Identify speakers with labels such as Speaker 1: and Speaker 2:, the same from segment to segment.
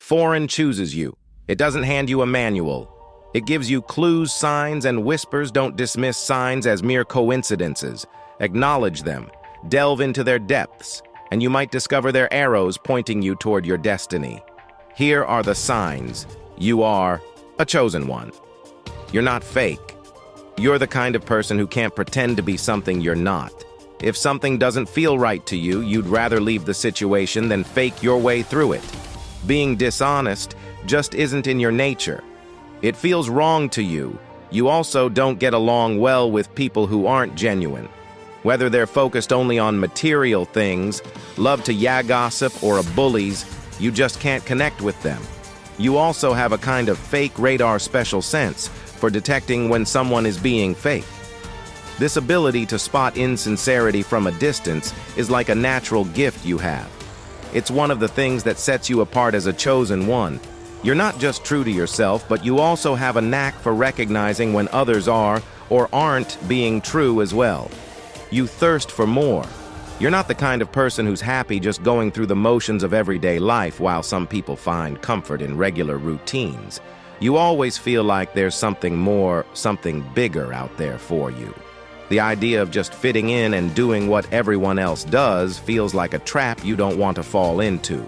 Speaker 1: Foreign chooses you. It doesn't hand you a manual. It gives you clues, signs, and whispers. Don't dismiss signs as mere coincidences. Acknowledge them. Delve into their depths, and you might discover their arrows pointing you toward your destiny. Here are the signs. You are a chosen one. You're not fake. You're the kind of person who can't pretend to be something you're not. If something doesn't feel right to you, you'd rather leave the situation than fake your way through it. Being dishonest just isn't in your nature. It feels wrong to you. You also don't get along well with people who aren't genuine. Whether they're focused only on material things, love to gossip, or are bullies, you just can't connect with them. You also have a kind of fake radar special sense for detecting when someone is being fake. This ability to spot insincerity from a distance is like a natural gift you have. It's one of the things that sets you apart as a chosen one. You're not just true to yourself, but you also have a knack for recognizing when others are or aren't being true as well. You thirst for more. You're not the kind of person who's happy just going through the motions of everyday life while some people find comfort in regular routines. You always feel like there's something more, something bigger out there for you. The idea of just fitting in and doing what everyone else does feels like a trap you don't want to fall into.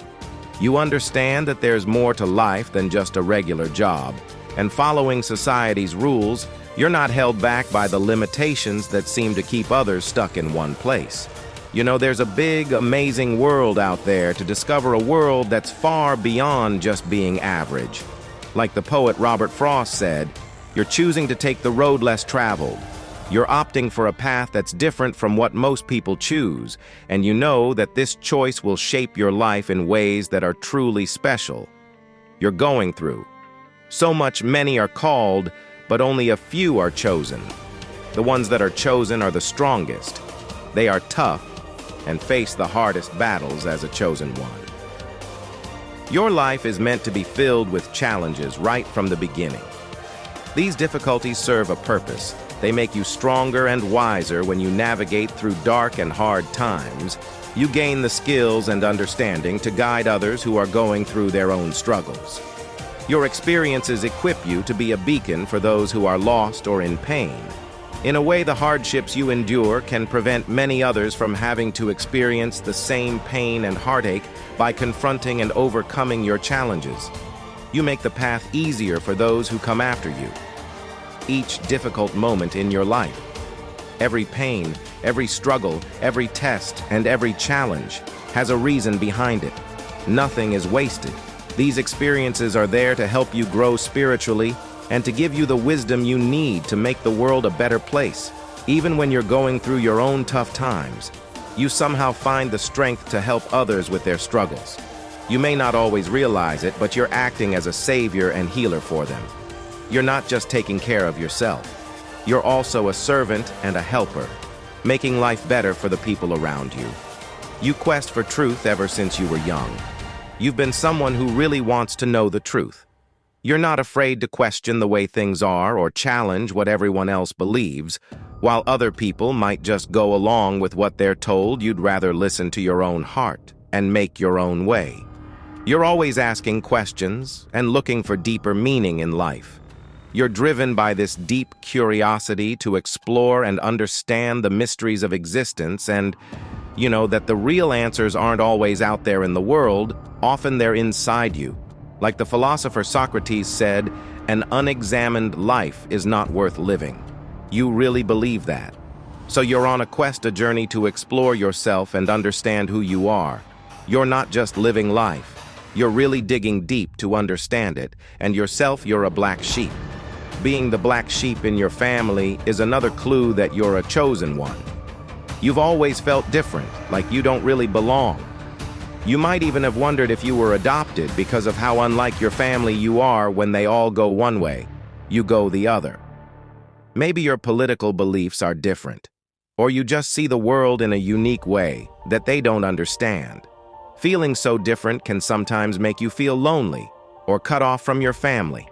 Speaker 1: You understand that there's more to life than just a regular job, and following society's rules, you're not held back by the limitations that seem to keep others stuck in one place. You know, there's a big, amazing world out there to discover, a world that's far beyond just being average. Like the poet Robert Frost said, you're choosing to take the road less traveled. You're opting for a path that's different from what most people choose, and you know that this choice will shape your life in ways that are truly special. You're going through. So much many are called, but only a few are chosen. The ones that are chosen are the strongest. They are tough and face the hardest battles as a chosen one. Your life is meant to be filled with challenges right from the beginning. These difficulties serve a purpose. They make you stronger and wiser when you navigate through dark and hard times. You gain the skills and understanding to guide others who are going through their own struggles. Your experiences equip you to be a beacon for those who are lost or in pain. In a way, the hardships you endure can prevent many others from having to experience the same pain and heartache by confronting and overcoming your challenges. You make the path easier for those who come after you. Each difficult moment in your life, every pain, every struggle, every test, and every challenge has a reason behind it. Nothing is wasted. These experiences are there to help you grow spiritually and to give you the wisdom you need to make the world a better place. Even when you're going through your own tough times, you somehow find the strength to help others with their struggles. You may not always realize it, but you're acting as a savior and healer for them. You're not just taking care of yourself. You're also a servant and a helper, making life better for the people around you. You quest for truth ever since you were young. You've been someone who really wants to know the truth. You're not afraid to question the way things are or challenge what everyone else believes. While other people might just go along with what they're told, you'd rather listen to your own heart and make your own way. You're always asking questions and looking for deeper meaning in life. You're driven by this deep curiosity to explore and understand the mysteries of existence, and you know that the real answers aren't always out there in the world, often they're inside you. Like the philosopher Socrates said, an unexamined life is not worth living. You really believe that. So you're on a quest, a journey to explore yourself and understand who you are. You're not just living life. You're really digging deep to understand it, and yourself, you're a black sheep. Being the black sheep in your family is another clue that you're a chosen one. You've always felt different, like you don't really belong. You might even have wondered if you were adopted because of how unlike your family you are. When they all go one way, you go the other. Maybe your political beliefs are different, or you just see the world in a unique way that they don't understand. Feeling so different can sometimes make you feel lonely or cut off from your family.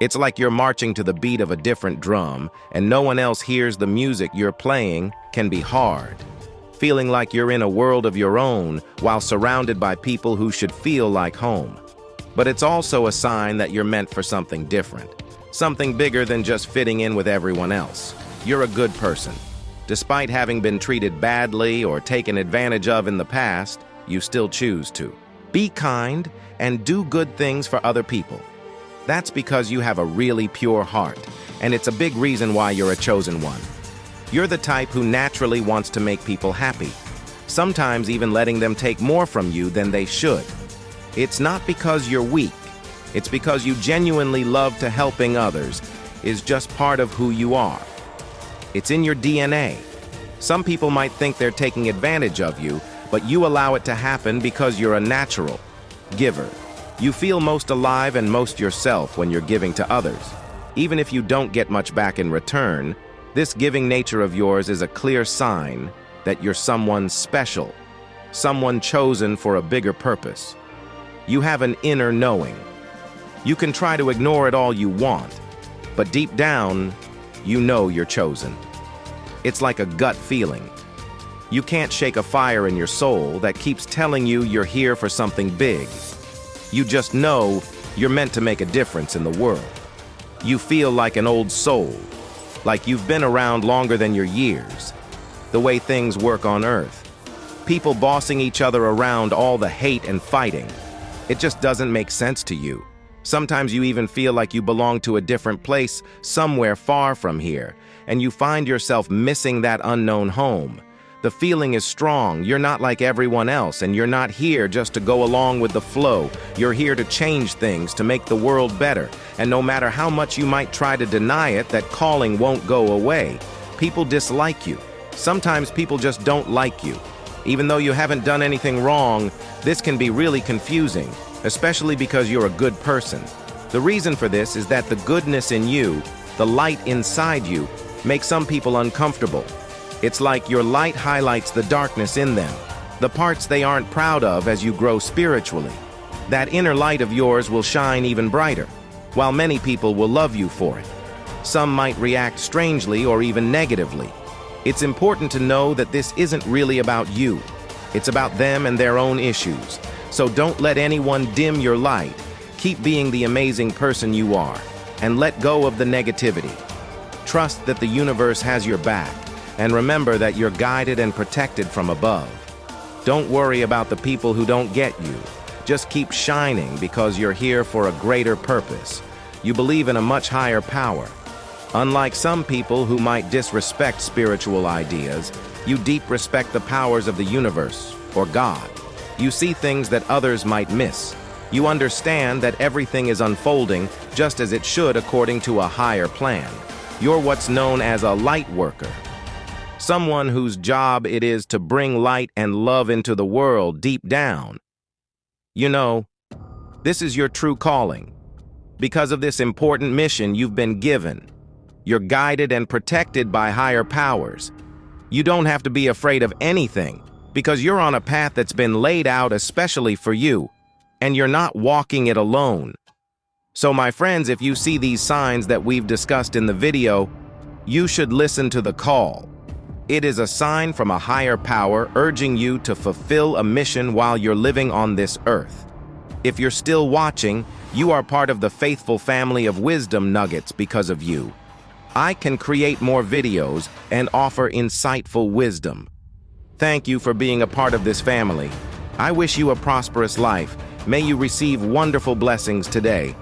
Speaker 1: It's like you're marching to the beat of a different drum and no one else hears the music you're playing can be hard. Feeling like you're in a world of your own while surrounded by people who should feel like home. But it's also a sign that you're meant for something different, something bigger than just fitting in with everyone else. You're a good person. Despite having been treated badly or taken advantage of in the past, you still choose to. Be kind and do good things for other people. That's because you have a really pure heart, and it's a big reason why you're a chosen one. You're the type who naturally wants to make people happy, sometimes even letting them take more from you than they should. It's not because you're weak. It's because you genuinely love to helping others is just part of who you are. It's in your DNA. Some people might think they're taking advantage of you, but you allow it to happen because you're a natural giver. You feel most alive and most yourself when you're giving to others. Even if you don't get much back in return, this giving nature of yours is a clear sign that you're someone special, someone chosen for a bigger purpose. You have an inner knowing. You can try to ignore it all you want, but deep down, you know you're chosen. It's like a gut feeling. You can't shake a fire in your soul that keeps telling you you're here for something big. You just know you're meant to make a difference in the world. You feel like an old soul, like you've been around longer than your years. The way things work on Earth. People bossing each other around, all the hate and fighting. It just doesn't make sense to you. Sometimes you even feel like you belong to a different place, somewhere far from here, and you find yourself missing that unknown home. The feeling is strong. You're not like everyone else, and you're not here just to go along with the flow. You're here to change things, to make the world better. And no matter how much you might try to deny it, that calling won't go away. People dislike you. Sometimes people just don't like you. Even though you haven't done anything wrong, this can be really confusing, especially because you're a good person. The reason for this is that the goodness in you, the light inside you, makes some people uncomfortable. It's like your light highlights the darkness in them, the parts they aren't proud of as you grow spiritually. That inner light of yours will shine even brighter, while many people will love you for it. Some might react strangely or even negatively. It's important to know that this isn't really about you. It's about them and their own issues. So don't let anyone dim your light. Keep being the amazing person you are, and let go of the negativity. Trust that the universe has your back, and remember that you're guided and protected from above. Don't worry about the people who don't get you. Just keep shining because you're here for a greater purpose. You believe in a much higher power. Unlike some people who might disrespect spiritual ideas, you deep respect the powers of the universe, or God. You see things that others might miss. You understand that everything is unfolding just as it should according to a higher plan. You're what's known as a light worker. Someone whose job it is to bring light and love into the world deep down. You know, this is your true calling. Because of this important mission you've been given, you're guided and protected by higher powers. You don't have to be afraid of anything because you're on a path that's been laid out especially for you, and you're not walking it alone. So my friends, if you see these signs that we've discussed in the video, you should listen to the call. It is a sign from a higher power urging you to fulfill a mission while you're living on this earth. If you're still watching, you are part of the faithful family of wisdom nuggets because of you. I can create more videos and offer insightful wisdom. Thank you for being a part of this family. I wish you a prosperous life. May you receive wonderful blessings today,